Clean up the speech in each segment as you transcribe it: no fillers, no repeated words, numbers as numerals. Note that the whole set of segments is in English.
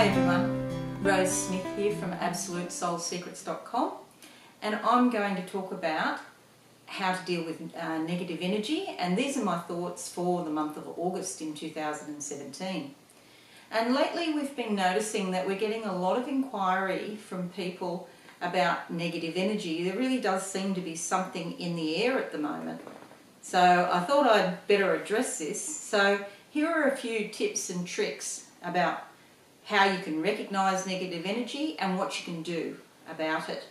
Hi everyone, Rose Smith here from AbsoluteSoulSecrets.com, and I'm going to talk about how to deal with negative energy, and these are my thoughts for the month of August in 2017. And lately we've been noticing that we're getting a lot of inquiry from people about negative energy. There really does seem to be something in the air at the moment. So I thought I'd better address this. So here are a few tips and tricks about how you can recognise negative energy and what you can do about it.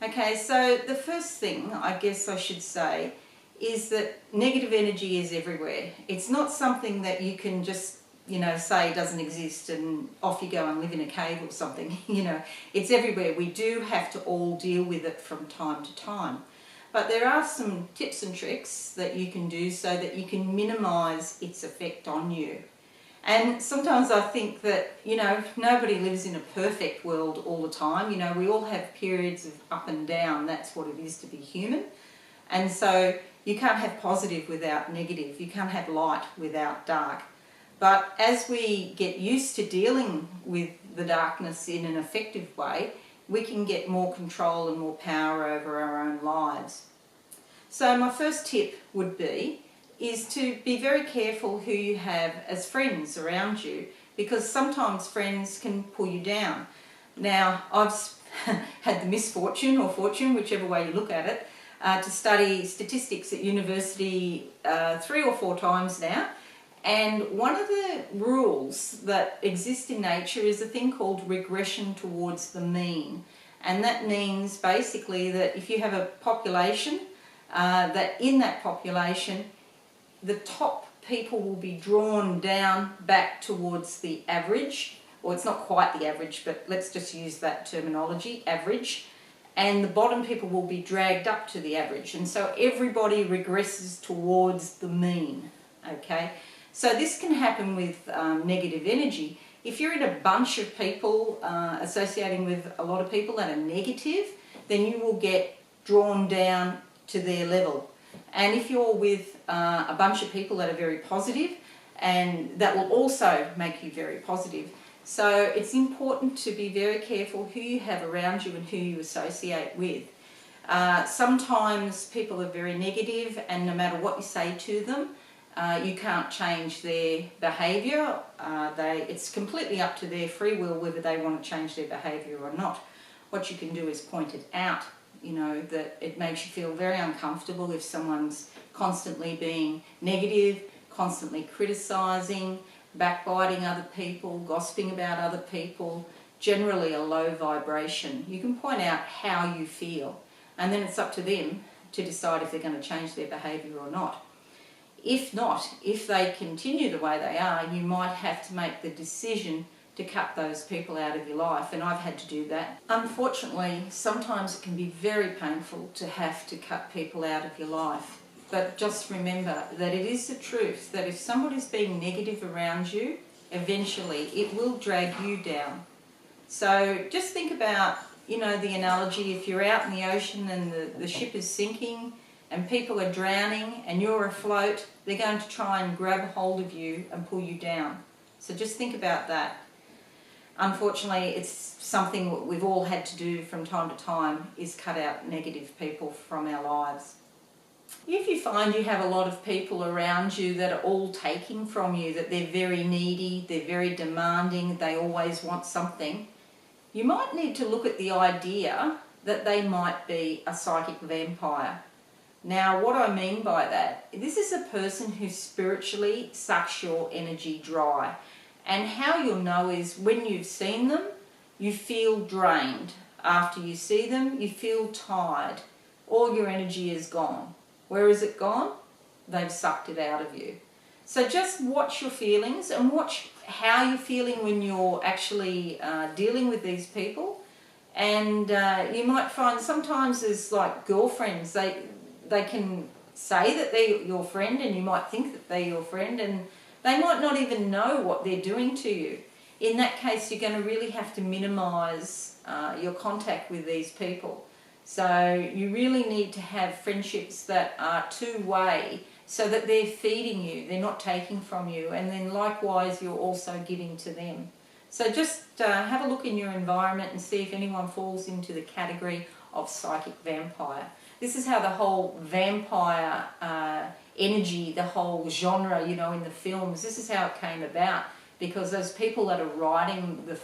Okay, so the first thing I guess I should say is that negative energy is everywhere. It's not something that you can just, say doesn't exist and off you go and live in a cave or something. It's everywhere. We do have to all deal with it from time to time. But there are some tips and tricks that you can do so that you can minimise its effect on you. And sometimes I think that, nobody lives in a perfect world all the time. We all have periods of up and down. That's what it is to be human. And so you can't have positive without negative. You can't have light without dark. But as we get used to dealing with the darkness in an effective way, we can get more control and more power over our own lives. So my first tip would be is to be very careful who you have as friends around you, because sometimes friends can pull you down. Now, I've had the misfortune or fortune, whichever way you look at it, to study statistics at university 3 or 4 times now. And one of the rules that exist in nature is a thing called regression towards the mean. And that means basically that if you have a population, that in that population, the top people will be drawn down back towards the average, or it's not quite the average, but let's just use that terminology, average, and the bottom people will be dragged up to the average. And so everybody regresses towards the mean, okay? So this can happen with negative energy. If you're in a bunch of people associating with a lot of people that are negative, then you will get drawn down to their level. And if you're with a bunch of people that are very positive, and that will also make you very positive. So it's important to be very careful who you have around you and who you associate with. Sometimes people are very negative, and no matter what you say to them, you can't change their behaviour. It's completely up to their free will whether they want to change their behaviour or not. What you can do is point it out. That it makes you feel very uncomfortable if someone's constantly being negative, constantly criticising, backbiting other people, gossiping about other people, generally a low vibration. You can point out how you feel, and then it's up to them to decide if they're going to change their behaviour or not. If not, if they continue the way they are, you might have to make the decision to cut those people out of your life, and I've had to do that. Unfortunately, sometimes it can be very painful to have to cut people out of your life, but just remember that it is the truth that if somebody's being negative around you, eventually it will drag you down. So just think about, the analogy, if you're out in the ocean and the ship is sinking and people are drowning and you're afloat, they're going to try and grab hold of you and pull you down. So just think about that. Unfortunately, it's something we've all had to do from time to time, is cut out negative people from our lives. If you find you have a lot of people around you that are all taking from you, that they're very needy, they're very demanding, they always want something, you might need to look at the idea that they might be a psychic vampire. Now, what I mean by that, this is a person who spiritually sucks your energy dry. And how you'll know is when you've seen them, you feel drained. After you see them, you feel tired. All your energy is gone. Where is it gone? They've sucked it out of you. So just watch your feelings and watch how you're feeling when you're actually dealing with these people. And you might find sometimes as like girlfriends, they can say that they're your friend, and you might think that they're your friend, and they might not even know what they're doing to you. In that case, you're going to really have to minimise your contact with these people. So you really need to have friendships that are two-way, so that they're feeding you, they're not taking from you, and then likewise you're also giving to them. So just have a look in your environment and see if anyone falls into the category of psychic vampire. This is how the whole vampire energy, the whole genre, you know, in the films, this is how it came about. Because those people that are writing the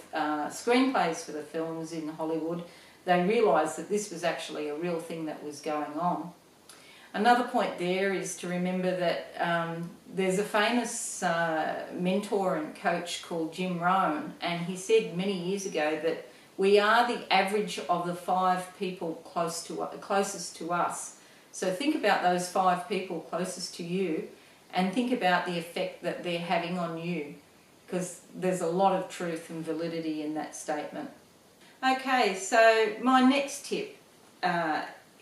screenplays for the films in Hollywood, they realised that this was actually a real thing that was going on. Another point there is to remember that there's a famous mentor and coach called Jim Rohn, and he said many years ago that we are the average of the 5 people closest to us. So think about those 5 people closest to you and think about the effect that they're having on you, because there's a lot of truth and validity in that statement. Okay, so my next tip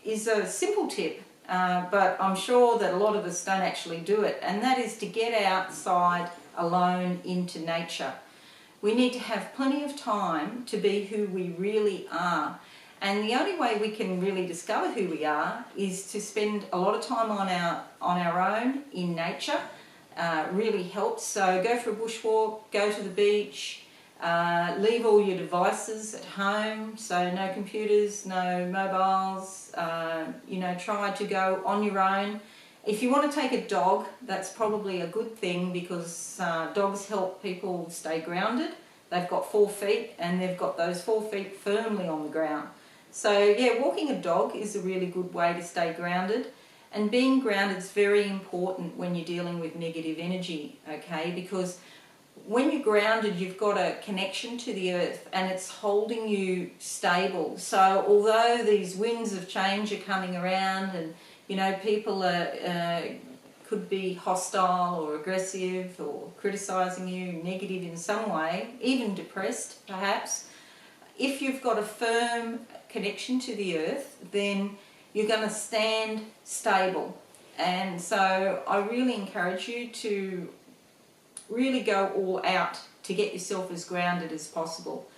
is a simple tip, but I'm sure that a lot of us don't actually do it, and that is to get outside alone into nature. We need to have plenty of time to be who we really are, and the only way we can really discover who we are is to spend a lot of time on our own in nature. Really helps. So go for a bushwalk, go to the beach, leave all your devices at home, so no computers, no mobiles, you know, try to go on your own. If you want to take a dog, that's probably a good thing, because dogs help people stay grounded. They've got 4 feet and they've got those 4 feet firmly on the ground. So yeah, walking a dog is a really good way to stay grounded. And being grounded is very important when you're dealing with negative energy, okay? Because when you're grounded, you've got a connection to the earth and it's holding you stable. So although these winds of change are coming around and, you know, people could be hostile or aggressive or criticising you, negative in some way, even depressed perhaps, if you've got a firm connection to the earth, then you're going to stand stable. And so I really encourage you to really go all out to get yourself as grounded as possible.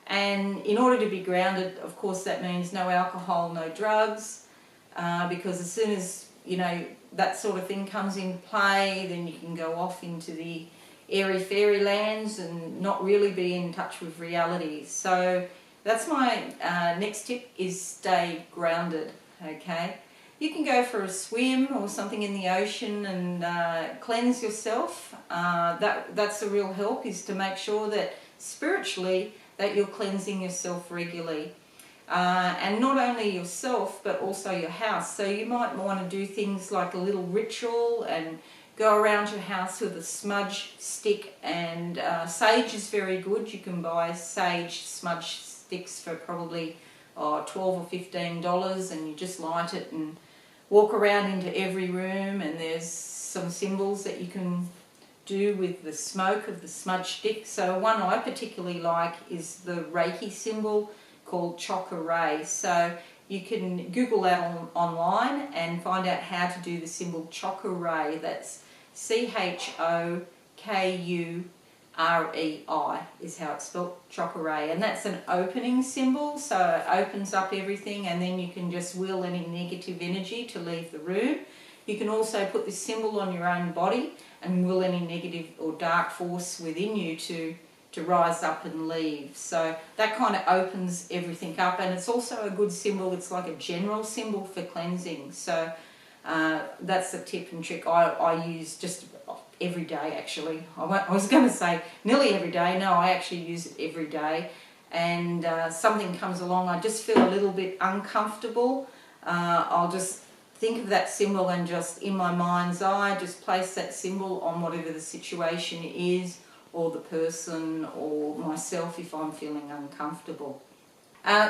And in order to be grounded, of course, that means no alcohol, no drugs, because as soon as, you know, that sort of thing comes in play, then you can go off into the airy fairy lands and not really be in touch with reality. So that's my next tip, is stay grounded. Okay, you can go for a swim or something in the ocean and cleanse yourself. That's a real help, is to make sure that spiritually that you're cleansing yourself regularly. And not only yourself but also your house. So you might want to do things like a little ritual and go around your house with a smudge stick, and sage is very good. You can buy sage smudge sticks for probably $12 or $15, and you just light it and walk around into every room, and there's some symbols that you can do with the smoke of the smudge stick. So one I particularly like is the Reiki symbol called Chokuray. So you can Google that online and find out how to do the symbol Chokuray. That's Chokurei is how it's spelled, Chokuray, and that's an opening symbol, so it opens up everything, and then you can just will any negative energy to leave the room. You can also put this symbol on your own body and will any negative or dark force within you to rise up and leave. So that kind of opens everything up, and it's also a good symbol. It's like a general symbol for cleansing. So that's the tip and trick I use just every day, actually. I was going to say nearly every day. No, I actually use it every day. And something comes along, I just feel a little bit uncomfortable. I'll just think of that symbol and just in my mind's eye just place that symbol on whatever the situation is, or the person, or myself if I'm feeling uncomfortable.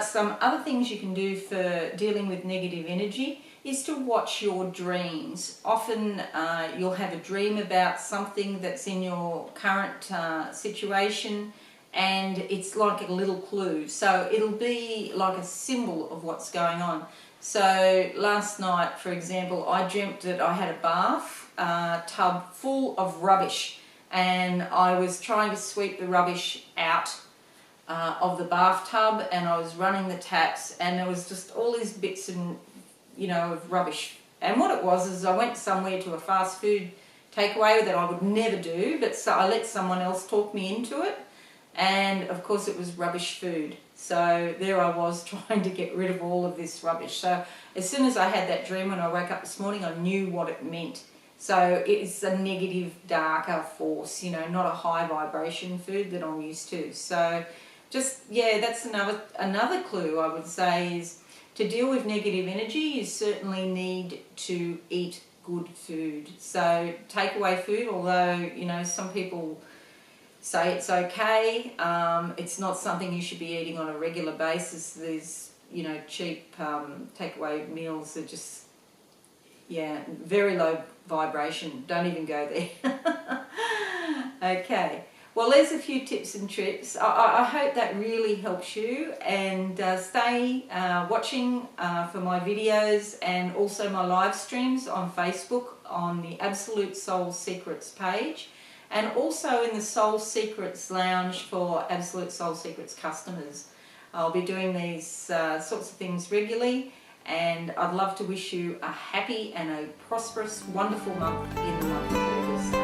Some other things you can do for dealing with negative energy is to watch your dreams. Often you'll have a dream about something that's in your current situation, and it's like a little clue. So it'll be like a symbol of what's going on. So last night, for example, I dreamt that I had a bath tub full of rubbish, and I was trying to sweep the rubbish out of the bathtub, and I was running the taps, and there was just all these bits and of rubbish. And what it was is I went somewhere to a fast food takeaway that I would never do, but so I let someone else talk me into it, And of course it was rubbish food. So there I was trying to get rid of all of this rubbish. So as soon as I had that dream when I woke up this morning, I knew what it meant. So it's a negative, darker force, you know, not a high vibration food that I'm used to. So just, yeah, that's another clue I would say is to deal with negative energy, you certainly need to eat good food. So takeaway food, although, you know, some people say it's okay, it's not something you should be eating on a regular basis. There's, you know, cheap takeaway meals that just, yeah, very low vibration. Don't even go there. Okay. Well, there's a few tips and tricks. I hope that really helps you, and stay watching for my videos and also my live streams on Facebook on the Absolute Soul Secrets page, and also in the Soul Secrets Lounge for Absolute Soul Secrets customers. I'll be doing these sorts of things regularly, and I'd love to wish you a happy and a prosperous, wonderful month in the month of August.